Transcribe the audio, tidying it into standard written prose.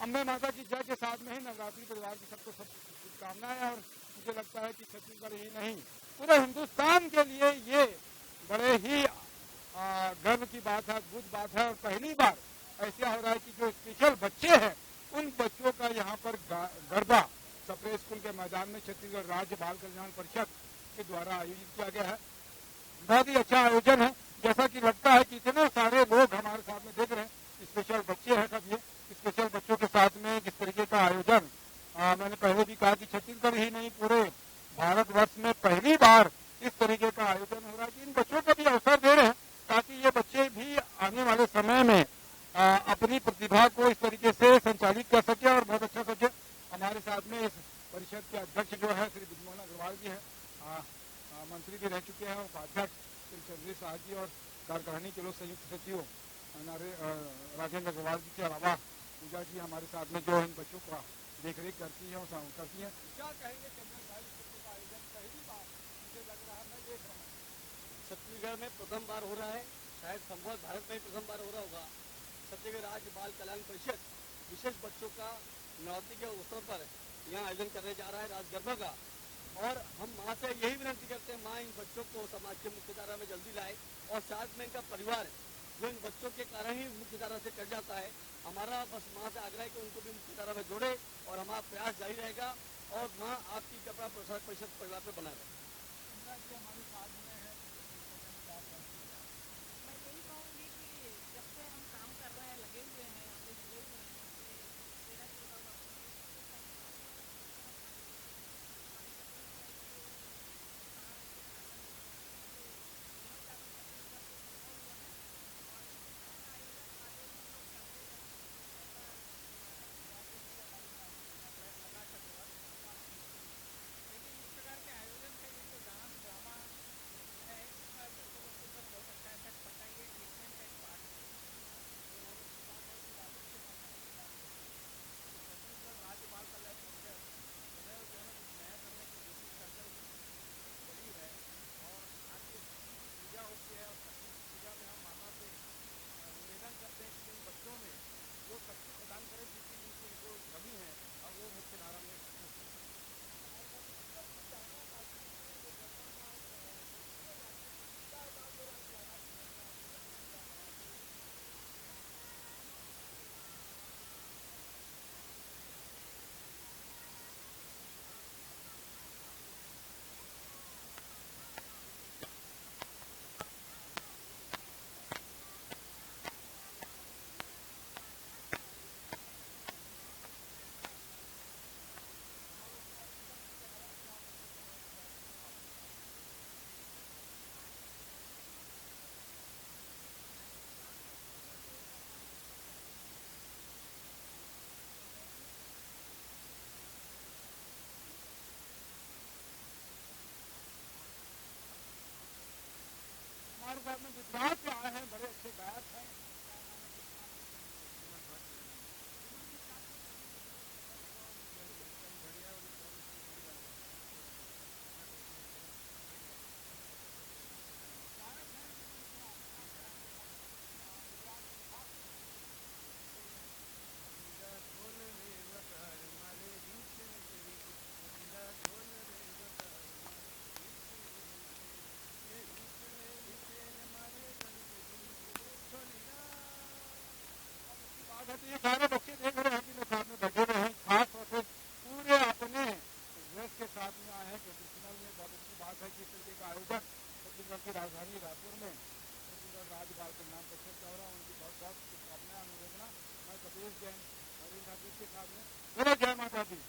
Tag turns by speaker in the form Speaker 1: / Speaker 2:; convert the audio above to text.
Speaker 1: अम्बे माता की जय के साथ में ही नवरात्रि परिवार की सबको सब शुभकामनाएं। और मुझे लगता है कि छत्तीसगढ़ ही नहीं पूरे हिंदुस्तान के लिए ये बड़े ही गर्व की बात है, अद्भुत बात है। और पहली बार ऐसा हो रहा है कि जो स्पेशल बच्चे हैं उन बच्चों का यहाँ पर गरबा सप्रे स्कूल के मैदान में छत्तीसगढ़ राज्य बाल कल्याण परिषद के द्वारा आयोजित किया गया है। बहुत ही अच्छा आयोजन है। जैसा कि लगता है कि इतने सारे लोग हमारे साथ में देख रहे हैं, स्पेशल बच्चे हैं सब ये। स्पेशल बच्चों के साथ में किस तरीके का आयोजन, मैंने पहले भी कहा कि छत्तीसगढ़ ही नहीं पूरे भारतवर्ष में पहली बार इस तरीके का आयोजन हो रहा है कि इन बच्चों को भी अवसर दे रहे हैं ताकि ये बच्चे भी आने वाले समय में अपनी प्रतिभा को इस तरीके से संचालित कर सके और बहुत अच्छा सके। हमारे साथ में इस परिषद के अध्यक्ष जो है श्री विजयमोहन अग्रवाल जी है, मंत्री भी रह चुके हैं, उपाध्यक्ष श्री चंद्री शाह जी और कार्यकारिणी के लोग संयुक्त सचिव राजेंद्र अग्रवाल जी के अलावा पूजा जी हमारे साथ में जो इन बच्चों का देख रेख करती है और करती है। क्या कहेंगे चंदन भाई, का आयोजन पहली बार मुझे लग रहा है, मैं देख रहा हूँ
Speaker 2: छत्तीसगढ़ में प्रथम बार हो रहा है, शायद संभव भारत में प्रथम बार हो रहा होगा। छत्तीसगढ़ राज्य बाल कल्याण परिषद विशेष बच्चों का नवरात्रि के अवसर पर यहाँ आयोजन करने जा रहा है राज गरबा का। और हम माँ से यही विनती करते हैं, माँ इन बच्चों को समाज के मुख्य धारा में जल्दी लाए और साथ में इनका परिवार जो इन बच्चों के कारण ही मुख्य धारा से कट जाता है। हमारा बस माँ से आग्रह है कि उनको भी मुख्य धारा में जोड़े और हमारा प्रयास जारी रहेगा और माँ आपकी कपड़ा प्रसाद परिषद परिवार पर बना रहे।
Speaker 1: हमारे साथ में गुजरात से आए हैं, बड़े अच्छे गायक हैं। ये सारे बच्चे देख रहे हैं कि लोग साथ में बैठे हुए हैं, खास तौर से पूरे अपने ड्रेस के साथ में आए हैं। ट्रेडिशनल में बहुत अच्छी बात है कि इस तरीके का आयोजन छत्तीसगढ़ की राजधानी रायपुर में छत्तीसगढ़ राज्य बाल कल्याण परिषद का हो रहा है। उनकी बहुत बहुत शुभकामनाएं अनुमोदना। मैं कपिल जैन और इन के साथ में बोलो जय माता दी।